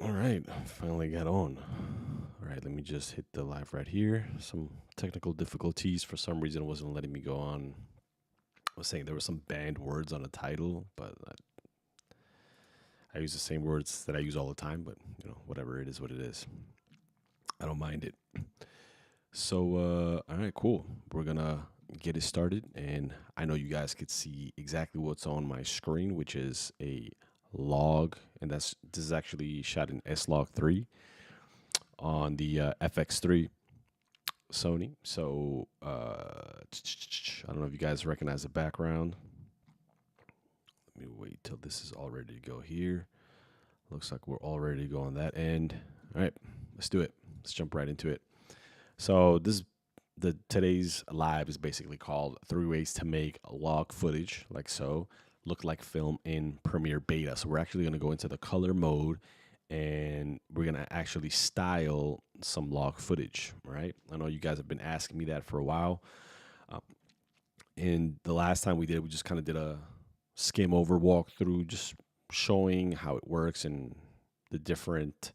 All right, finally got on. All right, let me just hit the live right here. Some technical difficulties. For some reason, it wasn't letting me go on. I was saying there were some banned words on the title, but I use the same words that I use all the time, but whatever, it is what it is. I don't mind it. So, all right, cool. We're gonna get it started, and I know you guys could see exactly what's on my screen, which is a log, and this is actually shot in S-Log 3 on the FX3 Sony. So I don't know if you guys recognize the background. Let me wait till this is all ready to go here. Looks like we're all ready to go on that end. All right, let's do it. Let's jump right into it. So today's live is basically called 3 Ways to Make Log Footage, like so, look like film in Premiere Beta. So we're actually going to go into the color mode, and we're going to actually style some log footage, right? I know you guys have been asking me that for a while. And the last time we just kind of did a skim over walkthrough, just showing how it works and the different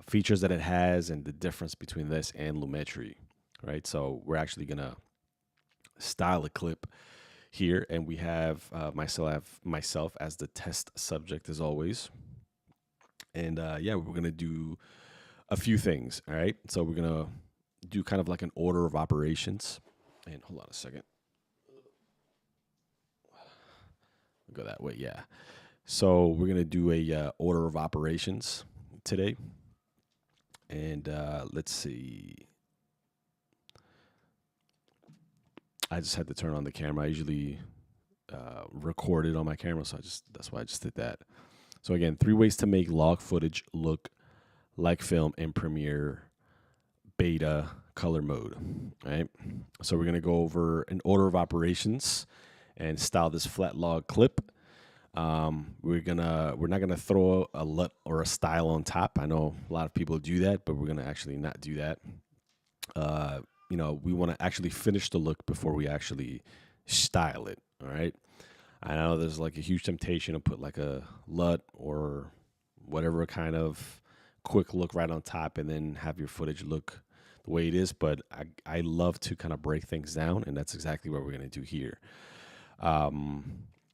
features that it has and the difference between this and Lumetri, right? So we're actually going to style a clip here, and we have myself as the test subject as always. And yeah, we're going to do a few things, all right? So we're going to do kind of like an order of operations. And hold on a second. Go that way, yeah. So we're going to do a order of operations today. And let's see. I just had to turn on the camera. I usually record it on my camera, so that's why I just did that. So again, 3 ways to make log footage look like film in Premiere Beta color mode, right? So we're gonna go over an order of operations and style this flat log clip. We're not gonna throw a LUT or a style on top. I know a lot of people do that, but we're gonna actually not do that. We want to actually finish the look before we actually style it. All right. I know there's like a huge temptation to put like a LUT or whatever kind of quick look right on top and then have your footage look the way it is. But I love to kind of break things down, and that's exactly what we're going to do here. All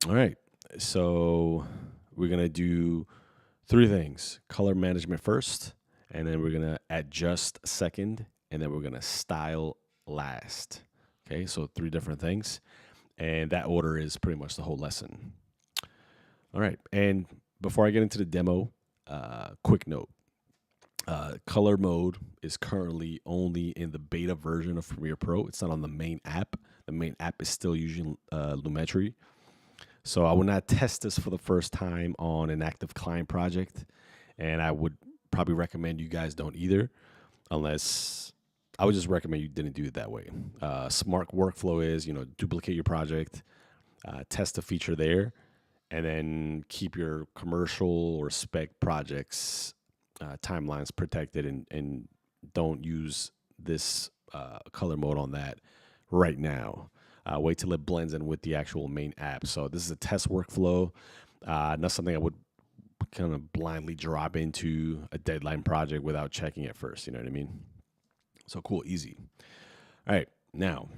right. So we're going to do 3 things: color management first, and then we're going to adjust second, and then we're going to style last. Okay, so 3 different things. And that order is pretty much the whole lesson. All right, and before I get into the demo, quick note. Color mode is currently only in the beta version of Premiere Pro. It's not on the main app. The main app is still using Lumetri. So I will not test this for the first time on an active client project. And I would probably recommend you guys don't either, unless I would just recommend you didn't do it that way. Smart workflow is, duplicate your project, test a feature there, and then keep your commercial or spec projects timelines protected, and don't use this color mode on that right now. Wait till it blends in with the actual main app. So this is a test workflow, not something I would kind of blindly drop into a deadline project without checking it first. You know what I mean? So cool, easy. All right, now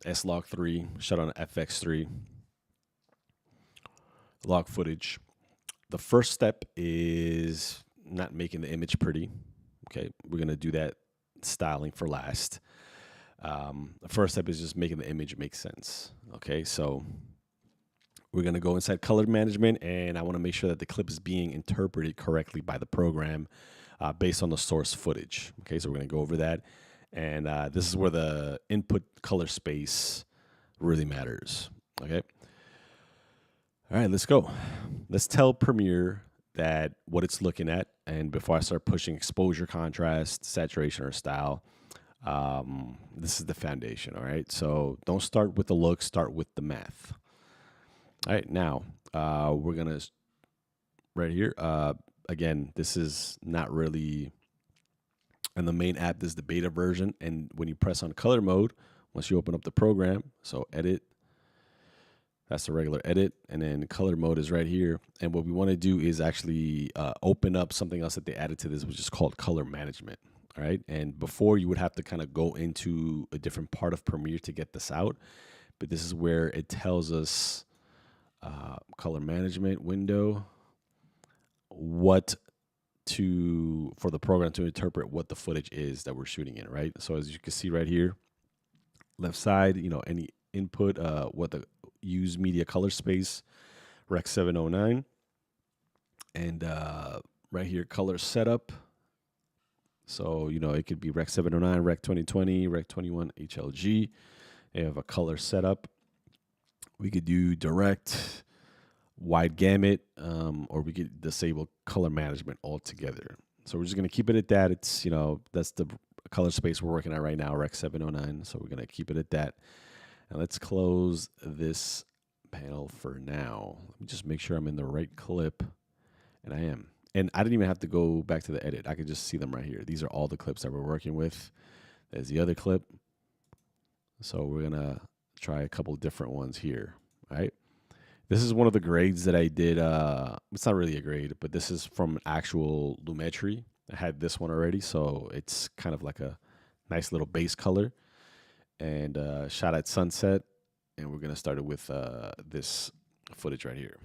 S-Log 3, shot on FX3, log footage. The first step is not making the image pretty. Okay, we're gonna do that styling for last. The first step is just making the image make sense. Okay, so we're gonna go inside color management, and I wanna make sure that the clip is being interpreted correctly by the program based on the source footage. Okay, so we're gonna go over that. And this is where the input color space really matters. Okay. All right, let's go. Let's tell Premiere that what it's looking at. And before I start pushing exposure, contrast, saturation, or style, this is the foundation. All right. So don't start with the look, start with the math. All right. Now we're going to, right here. Again, this is not really in the main app. This is the beta version. And when you press on color mode, once you open up the program, so edit, That's the regular edit. And then color mode is right here. And what we want to do is actually open up something else that they added to this, which is called color management. All right. And before you would have to kind of go into a different part of Premiere to get this out. But this is where it tells us color management window, what for the program to interpret what the footage is that we're shooting in, right? So as you can see right here, left side, any input, what the use media color space, Rec 709, and right here, color setup. So, it could be Rec 709, Rec 2020, Rec 21, HLG. They have a color setup. We could do direct, wide gamut, or we could disable color management altogether. So we're just going to keep it at that. It's, that's the color space we're working at right now, Rec 709. So we're going to keep it at that. And let's close this panel for now. Let me just make sure I'm in the right clip. And I am. And I didn't even have to go back to the edit. I could just see them right here. These are all the clips that we're working with. There's the other clip. So we're going to try a couple different ones here, right? This is one of the grades that I did. It's not really a grade, but this is from actual Lumetri. I had this one already, so it's kind of like a nice little base color. And shot at sunset. And we're going to start it with this footage right here.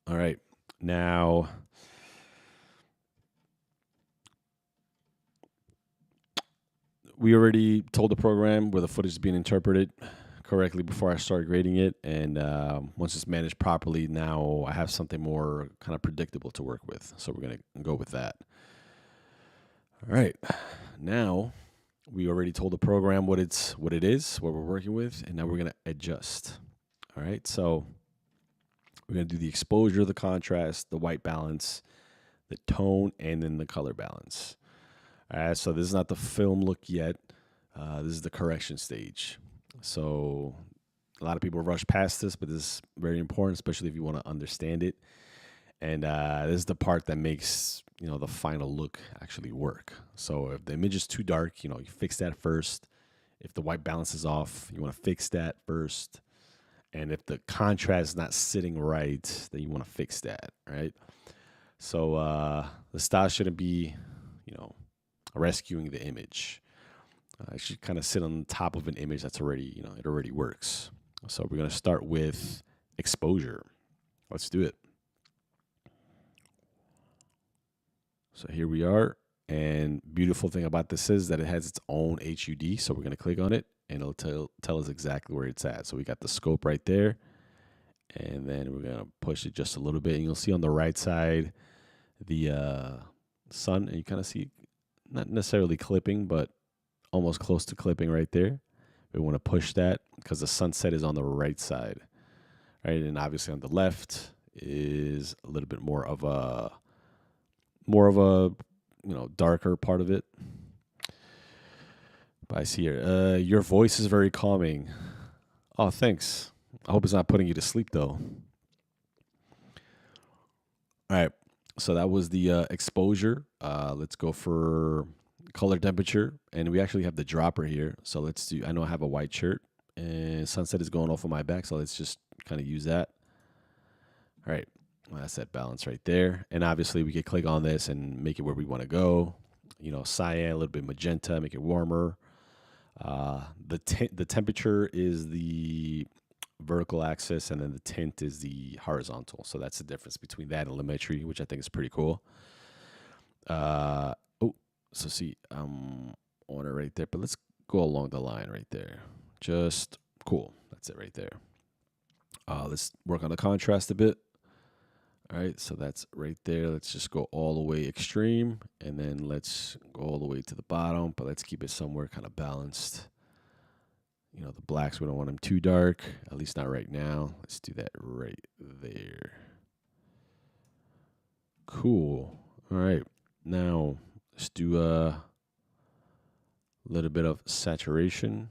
All right. Now, we already told the program where the footage is being interpreted correctly before I start grading it. And once it's managed properly, now I have something more kind of predictable to work with. So we're going to go with that. All right. Now, we already told the program what it is, what we're working with, and now we're going to adjust. All right. So we're going to do the exposure, the contrast, the white balance, the tone, and then the color balance. All right, so this is not the film look yet. This is the correction stage. So a lot of people rush past this, but this is very important, especially if you want to understand it. And this is the part that makes, the final look actually work. So if the image is too dark, you fix that first. If the white balance is off, you want to fix that first. And if the contrast is not sitting right, then you want to fix that, right? So the style shouldn't be, rescuing the image. It should kind of sit on top of an image that's already, it already works. So we're going to start with exposure. Let's do it. So here we are. And beautiful thing about this is that it has its own HUD. So we're going to click on it. And it'll tell us exactly where it's at. So we got the scope right there. And then we're going to push it just a little bit. And you'll see on the right side the sun. And you kind of see, not necessarily clipping, but almost close to clipping right there. We want to push that because the sunset is on the right side. Right? And obviously on the left is a little bit more of a darker part of it. I see here. Your voice is very calming. Oh, thanks. I hope it's not putting you to sleep, though. All right. So that was the exposure. Let's go for color temperature. And we actually have the dropper here. So let's do, I know I have a white shirt. And sunset is going off on my back. So let's just kind of use that. All right. Well, that's that balance right there. And obviously, we could click on this and make it where we want to go. Cyan, a little bit magenta, make it warmer. The temperature is the vertical axis, and then the tint is the horizontal. So that's the difference between that and Lumetri, which I think is pretty cool. So see, I'm on it right there, but let's go along the line right there. Just cool. That's it right there. Let's work on the contrast a bit. All right, so that's right there. Let's just go all the way extreme, and then let's go all the way to the bottom, but let's keep it somewhere kind of balanced. The blacks, we don't want them too dark, at least not right now. Let's do that right there. Cool. All right, now let's do a little bit of saturation.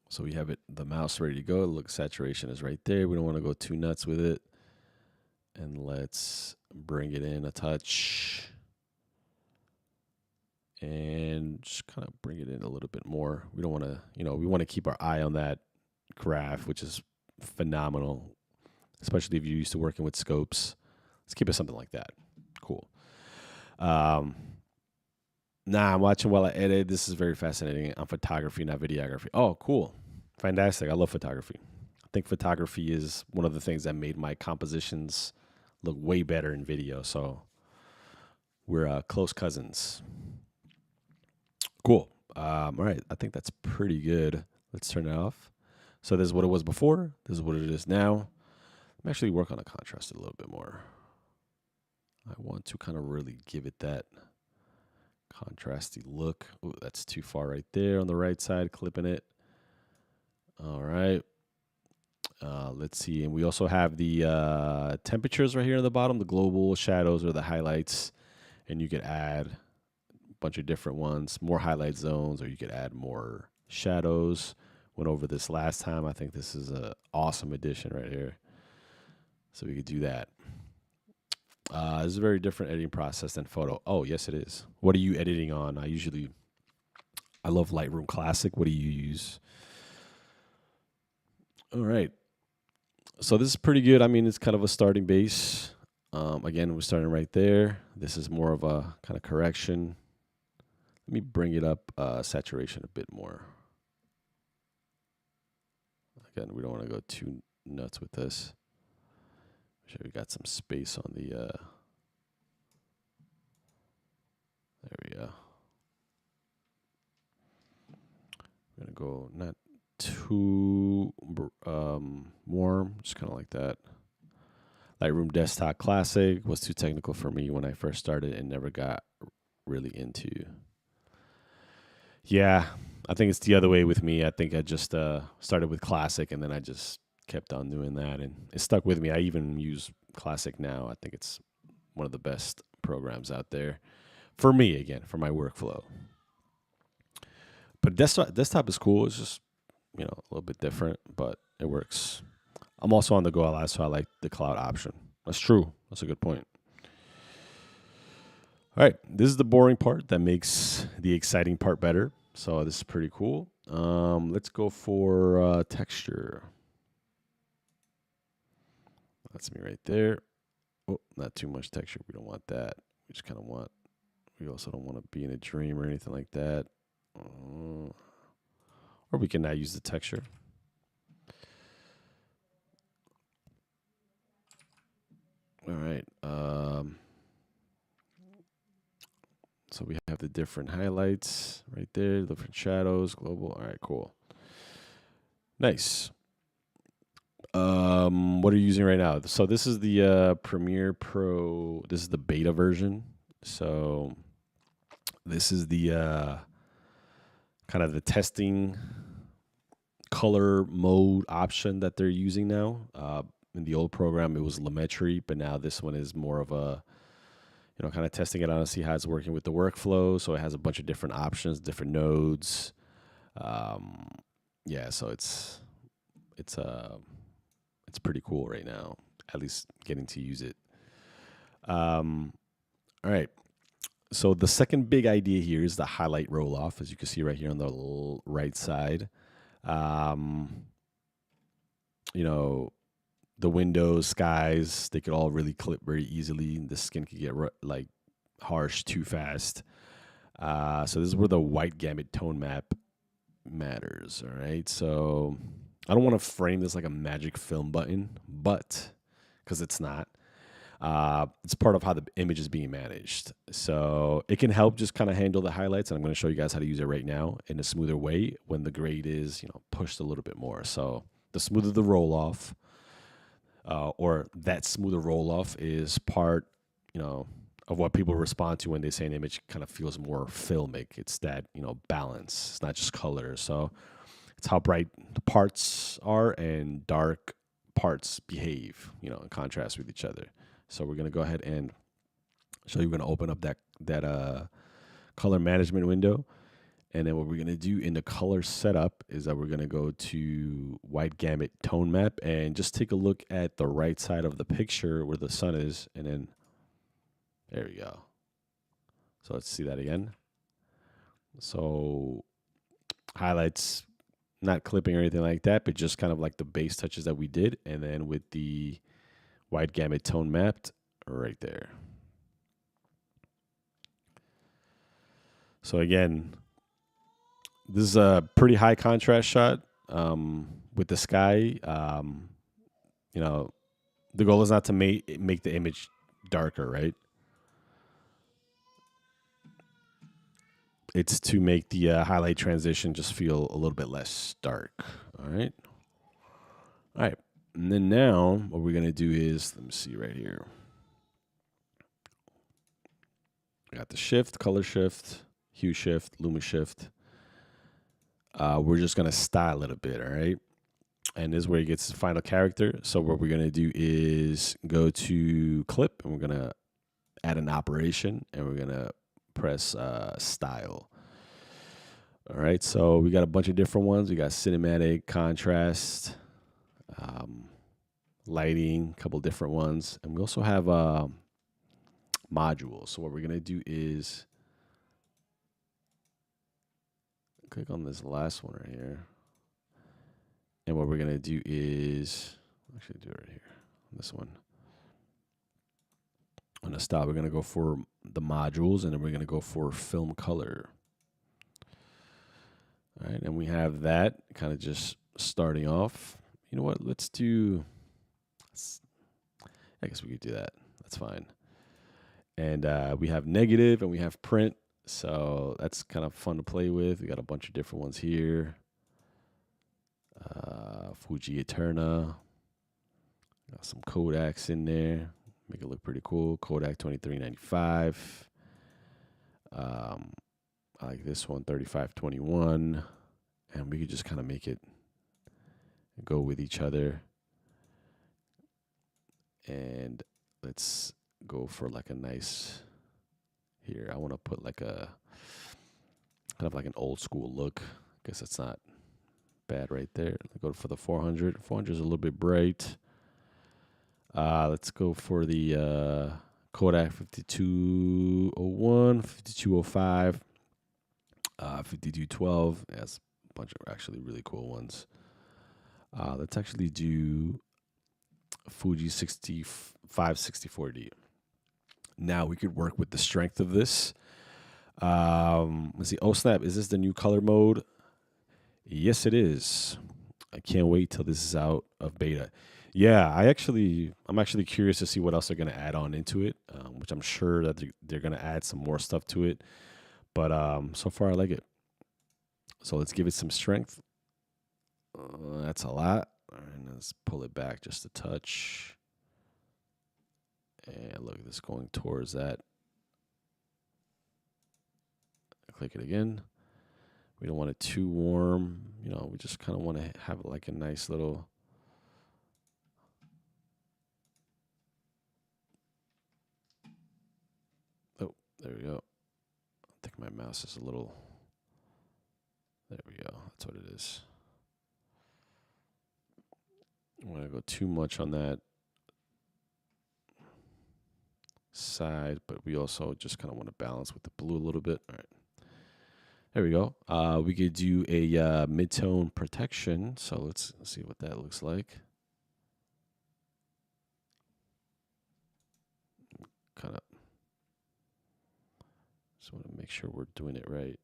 So we have the mouse ready to go. Look, saturation is right there. We don't want to go too nuts with it. And let's bring it in a touch. And just kind of bring it in a little bit more. We don't want to, we want to keep our eye on that graph, which is phenomenal, especially if you're used to working with scopes. Let's keep it something like that. Cool. I'm watching while I edit. This is very fascinating. On photography, not videography. Oh, cool. Fantastic. I love photography. I think photography is one of the things that made my compositions look way better in video. So we're close cousins. Cool. All right. I think that's pretty good. Let's turn it off. So this is what it was before. This is what it is now. I'm actually work on the contrast a little bit more. I want to kind of really give it that contrasty look. Ooh, that's too far right there on the right side, clipping it. All right. Let's see. And we also have the temperatures right here on the bottom, the global shadows or the highlights. And you could add a bunch of different ones, more highlight zones, or you could add more shadows. Went over this last time. I think this is an awesome addition right here. So we could do that. This is a very different editing process than photo. Oh, yes, it is. What are you editing on? I love Lightroom Classic. What do you use? All right. So this is pretty good. I mean, it's kind of a starting base. Again, we're starting right there. This is more of a kind of correction. Let me bring it up, saturation a bit more. Again, we don't want to go too nuts with this. Make sure we got some space on the, there we go. We're going to go not too warm, just kind of like that. Lightroom Desktop Classic was too technical for me when I first started and never got really into. Yeah, I think it's the other way with me. I think I just started with Classic and then I just kept on doing that and it stuck with me. I even use Classic now. I think it's one of the best programs out there for me, again, for my workflow. But desktop is cool. It's just, a little bit different, but it works. I'm also on the go a lot, so I like the cloud option. That's true. That's a good point. All right, this is the boring part that makes the exciting part better. So this is pretty cool. Let's go for texture. That's me right there. Oh, not too much texture. We don't want that. We just kind of want, we also don't want to be in a dream or anything like that. Or we can now use the texture. All right. So we have the different highlights right there, different shadows, global. All right, cool. Nice. What are you using right now? So this is the Premiere Pro. This is the beta version. So this is the kind of the testing color mode option that they're using now. In the old program, it was Lumetri, but now this one is more of a, kind of testing it out to see how it's working with the workflow. So it has a bunch of different options, different nodes. Yeah, so it's pretty cool right now, at least getting to use it. All right. So the second big idea here is the highlight roll off, as you can see right here on the right side. The windows, skies, they could all really clip very easily. The skin could get like harsh too fast. So this is where the white gamut tone map matters. All right. So I don't want to frame this like a magic film button, but because it's not. It's part of how the image is being managed. So it can help just kind of handle the highlights. And I'm going to show you guys how to use it right now in a smoother way when the grade is, pushed a little bit more. So the smoother the roll off, or that smoother roll off is part, of what people respond to when they say an image kind of feels more filmic. It's that, balance. It's not just color. So it's how bright the parts are and dark parts behave, in contrast with each other. So we're going to go ahead and show you. We're going to open up that color management window. And then what we're going to do in the color setup is that we're going to go to white gamut tone map and just take a look at the right side of the picture where the sun is. And then there we go. So let's see that again. So highlights, not clipping or anything like that, but just kind of like the base touches that we did. And then with the wide gamut tone mapped right there. So again, this is a pretty high contrast shot with the sky. You know, the goal is not to make the image darker, right? It's to make the highlight transition just feel a little bit less dark. All right. All right. And then now what we're going to do is, let me see right here. We got the shift, color shift, hue shift, luma shift. We're just going to style it a bit. All right. And this is where it gets the final character. So what we're going to do is go to clip, and we're going to add an operation, and we're going to press style. All right, so we got a bunch of different ones. We got cinematic, contrast, lighting, a couple different ones. And we also have modules. So what we're going to do is click on this last one right here. And what we're going to do is, actually do it right here, on this one. On the style, we're going to go for the modules, and then we're going to go for film color. All right, and we have that kind of just starting off. You know what? Let's do, I guess we could do that. That's fine. And we have negative and we have print. So that's kind of fun to play with. We got a bunch of different ones here. Fuji Eterna. Got some Kodaks in there. Make it look pretty cool. Kodak 2395. I like this one, 3521. And we could just kind of make it go with each other. And let's go for like a nice, here, I want to put like a, kind of like an old school look. I guess that's not bad right there. Go for the 400. 400 is a little bit bright. Let's go for the Kodak 5201, 5205. 5212 has a bunch of actually really cool ones. Let's actually do Fuji 6564D. Now we could work with the strength of this. Let's see. Oh snap! Is this the new color mode? Yes, it is. I can't wait till this is out of beta. Yeah, I'm actually curious to see what else they're going to add on into it, which I'm sure that they're going to add some more stuff to it. But so far, I like it. So let's give it some strength. That's a lot. And let's pull it back just a touch. And look at this going towards that. Click it again. We don't want it too warm. You know, we just kind of want to have like a nice little. Oh, there we go. I think my mouse is a little. There we go. That's what it is. I don't want to go too much on that side, but we also just kind of want to balance with the blue a little bit. All right. There we go. We could do a mid-tone protection. So let's see what that looks like. Kind of just want to make sure we're doing it right.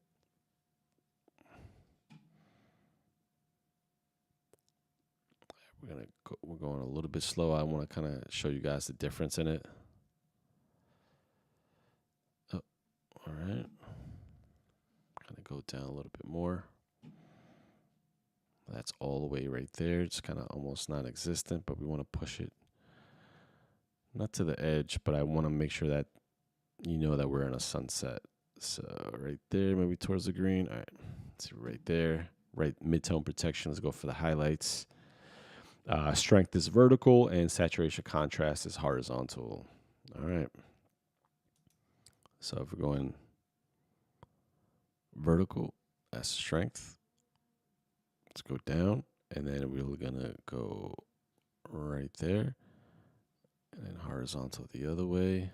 We're going a little bit slow. I want to kind of show you guys the difference in it. Oh, all right. Kind of go down a little bit more. That's all the way right there. It's kind of almost non-existent, but we want to push it not to the edge, but I want to make sure that you know that we're in a sunset. So right there, maybe towards the green. All right, let's see right there. Right, mid-tone protection. Let's go for the highlights. Strength is vertical and saturation contrast is horizontal. All right. So if we're going vertical, that's strength. Let's go down, and then we're gonna go right there, and then horizontal the other way.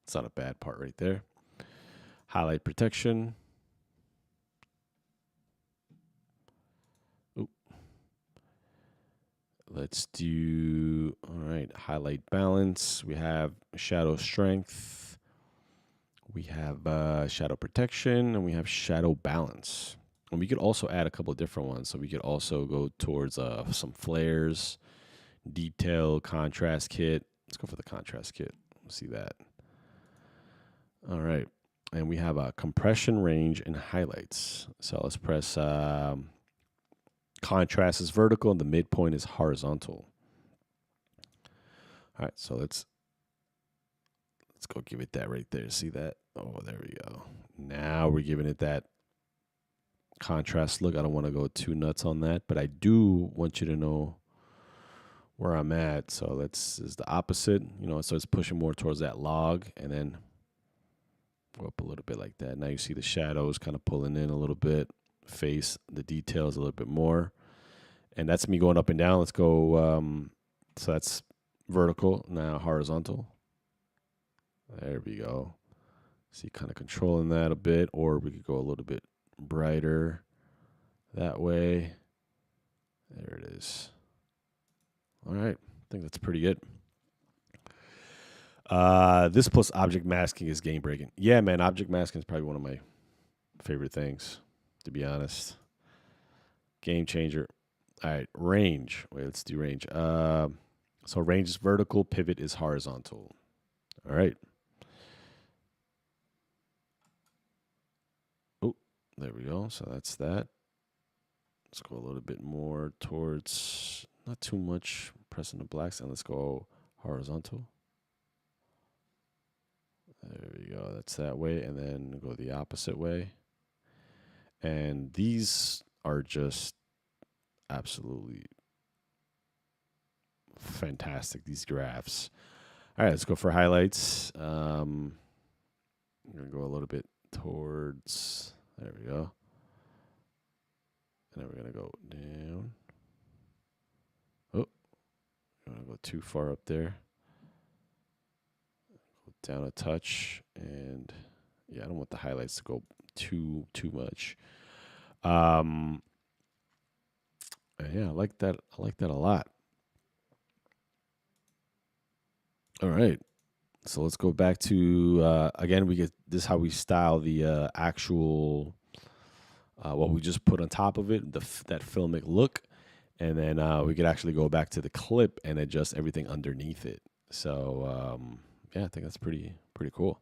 It's not a bad part right there. Highlight protection. Let's do, all right, highlight balance. We have shadow strength. We have shadow protection, and we have shadow balance. And we could also add a couple of different ones. So we could also go towards some flares, detail, contrast kit. Let's go for the contrast kit. Let's see that. All right. And we have a compression, range, and highlights. So let's press contrast is vertical and the midpoint is horizontal. All right, so let's go give it that right there. See that? Oh, there we go. Now we're giving it that contrast look. I don't want to go too nuts on that, but I do want you to know where I'm at. So this is the opposite. So it's pushing more towards that log, and then go up a little bit like that. Now you see the shadows kind of pulling in a little bit, face, the details a little bit more. And that's me going up and down. Let's go. So that's vertical, now horizontal. There we go. See, kind of controlling that a bit, or we could go a little bit brighter that way. There it is. All right. I think that's pretty good. This plus object masking is game breaking. Yeah, man, object masking is probably one of my favorite things, to be honest. Game changer. All right, range. Wait, let's do range. So range is vertical, pivot is horizontal. All right. Oh, there we go. So that's that. Let's go a little bit more towards, not too much, pressing the blacks, and let's go horizontal. There we go. That's that way. And then go the opposite way. And these are just absolutely fantastic, these graphs. All right, let's go for highlights. I'm going to go a little bit towards, there we go. And then we're going to go down. Oh, I'm going to go too far up there. Down a touch, and yeah, I don't want the highlights to go too much. And yeah, I like that. I like that a lot. All right, so let's go back to again. We get this is how we style the actual what we just put on top of it, that filmic look, and then we could actually go back to the clip and adjust everything underneath it. So. Yeah, I think that's pretty cool.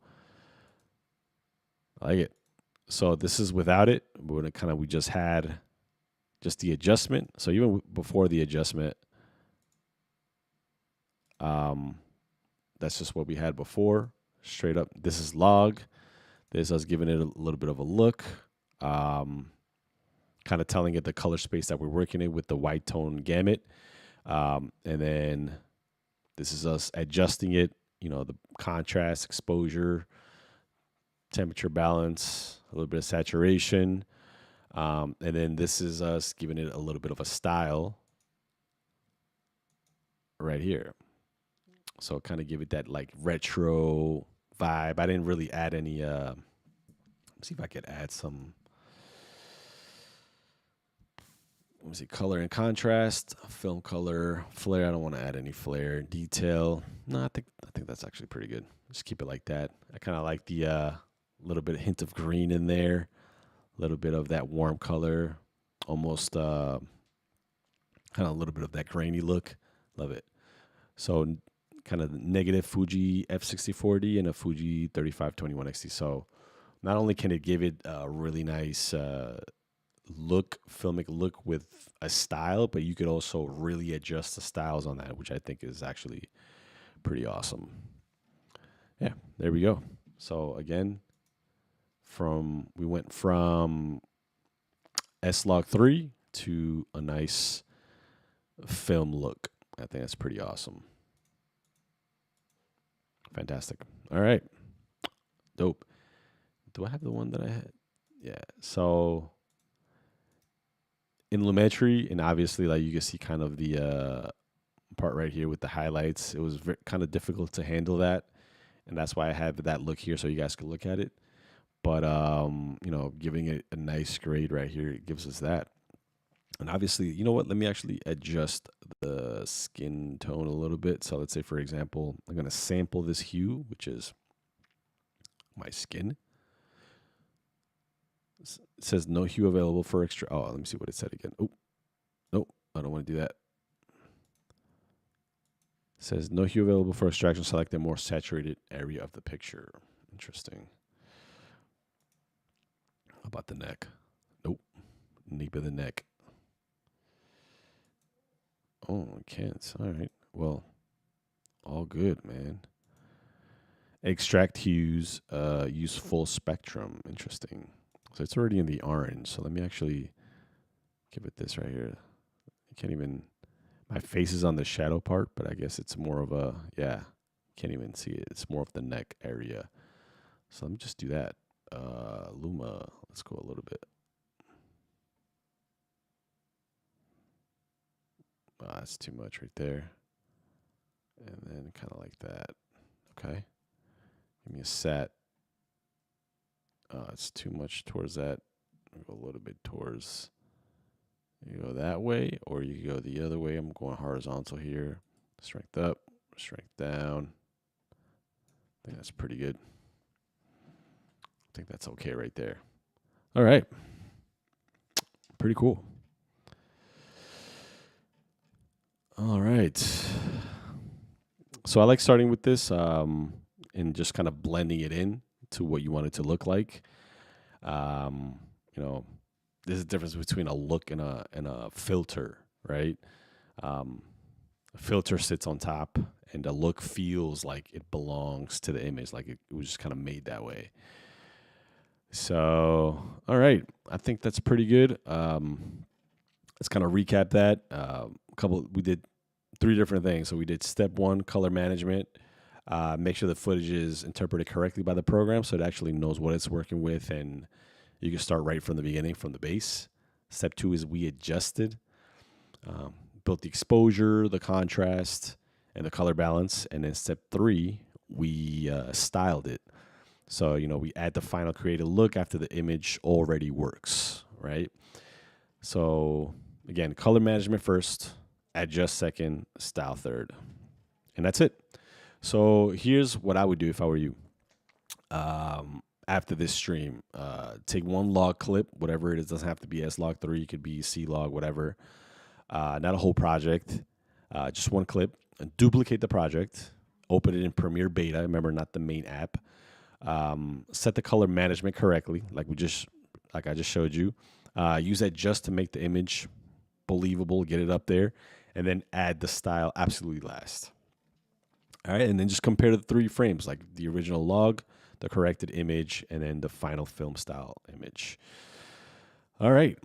I like it. So this is without it. We just had just the adjustment. So even before the adjustment, that's just what we had before. Straight up, this is log. This is us giving it a little bit of a look. Kind of telling it the color space that we're working in with the white tone gamut. And then this is us adjusting it. The contrast, exposure, temperature balance, a little bit of saturation. And then this is us giving it a little bit of a style right here. So kind of give it that like retro vibe. I didn't really add any, let's see if I could add some, let me see, color and contrast, film color, flare. I don't want to add any flare, detail. No, I think that's actually pretty good. Just keep it like that. I kind of like the little bit of hint of green in there, a little bit of that warm color, almost kind of a little bit of that grainy look. Love it. So kind of negative Fuji F64D and a Fuji 3521XT. So not only can it give it a really nice filmic look with a style, but you could also really adjust the styles on that, which I think is actually pretty awesome. Yeah, there we go. So again, we went from S-Log3 to a nice film look. I think that's pretty awesome. Fantastic. All right. Dope. Do I have the one that I had? Yeah. So in Lumetri, and obviously, like you can see kind of the part right here with the highlights. It was kind of difficult to handle that, and that's why I had that look here so you guys could look at it. But giving it a nice grade right here, it gives us that. And obviously, you know what? Let me actually adjust the skin tone a little bit. So let's say, for example, I'm going to sample this hue, which is my skin. It says no hue available for extra. Oh, let me see what it said again. Oh, nope, I don't want to do that. It says no hue available for extraction. Select a more saturated area of the picture. Interesting. How about the neck? Nope, nape of the neck. Oh, I can't. All right. Well, all good, man. Extract hues, use full spectrum. Interesting. So it's already in the orange. So let me actually give it this right here. I can't even, my face is on the shadow part, but I guess it's more of a, yeah, can't even see it. It's more of the neck area. So let me just do that. Luma, let's go a little bit. That's too much right there. And then kind of like that. Okay. Give me a set. It's too much towards that. I'll go a little bit towards, you go that way, or you go the other way. I'm going horizontal here. Strength up, strength down. I think that's pretty good. I think that's okay right there. All right. Pretty cool. All right. So I like starting with this and just kind of blending it in to what you want it to look like. You know, there's a difference between a look and a filter, right? A filter sits on top, and the look feels like it belongs to the image, like it was just kind of made that way. So, all right, I think that's pretty good. Let's kind of recap that. We did 3 different things. So we did step 1, color management. Make sure the footage is interpreted correctly by the program so it actually knows what it's working with, and you can start right from the beginning, from the base. Step 2 is we adjusted, built the exposure, the contrast, and the color balance. And then step 3, we styled it. So, we add the final creative look after the image already works, right? So, again, color management first, adjust second, style third. And that's it. So here's what I would do if I were you. After this stream, take one log clip, whatever it is. Doesn't have to be S-Log3. It could be C-Log, whatever. Not a whole project. Just one clip. Duplicate the project. Open it in Premiere Beta. Remember, not the main app. Set the color management correctly, like I just showed you. Use adjust to make the image believable. Get it up there, and then add the style absolutely last. All right, and then just compare the 3 frames, like the original log, the corrected image, and then the final film style image. All right.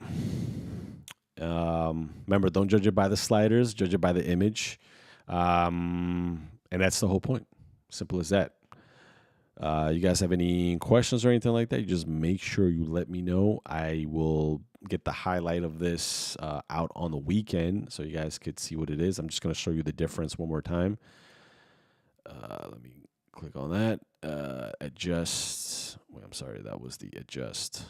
Remember, don't judge it by the sliders, judge it by the image. And that's the whole point. Simple as that. You guys have any questions or anything like that? You just make sure you let me know. I will get the highlight of this out on the weekend so you guys could see what it is. I'm just going to show you the difference one more time. Let me click on that. Adjust. Wait, I'm sorry. That was the adjust.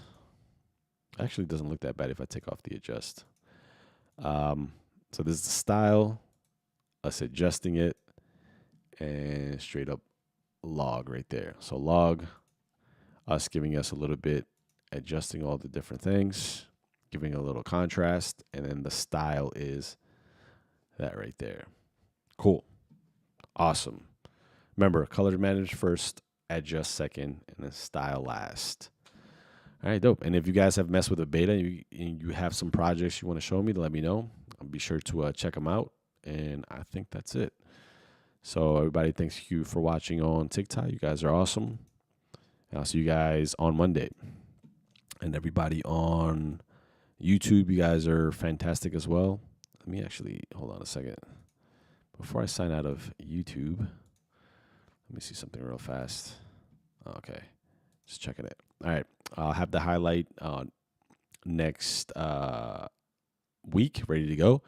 Actually, it doesn't look that bad if I take off the adjust. So this is the style, us adjusting it, and straight up log right there. So log, us giving us a little bit, adjusting all the different things, giving a little contrast, and then the style is that right there. Cool. Awesome. Remember, color manage first, adjust second, and then style last. All right, dope. And if you guys have messed with a beta and you have some projects you want to show me, to let me know. I'll be sure to check them out. And I think that's it. So everybody, thanks you for watching on TikTok. You guys are awesome. And I'll see you guys on Monday. And everybody on YouTube, you guys are fantastic as well. Let me actually, hold on a second. Before I sign out of YouTube, let me see something real fast. Okay, just checking it. All right, I'll have the highlight next week ready to go.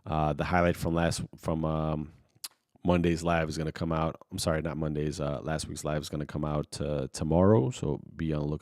The highlight from Monday's live is going to come out. I'm sorry, not Monday's. Last week's live is going to come out tomorrow. So be on the lookout.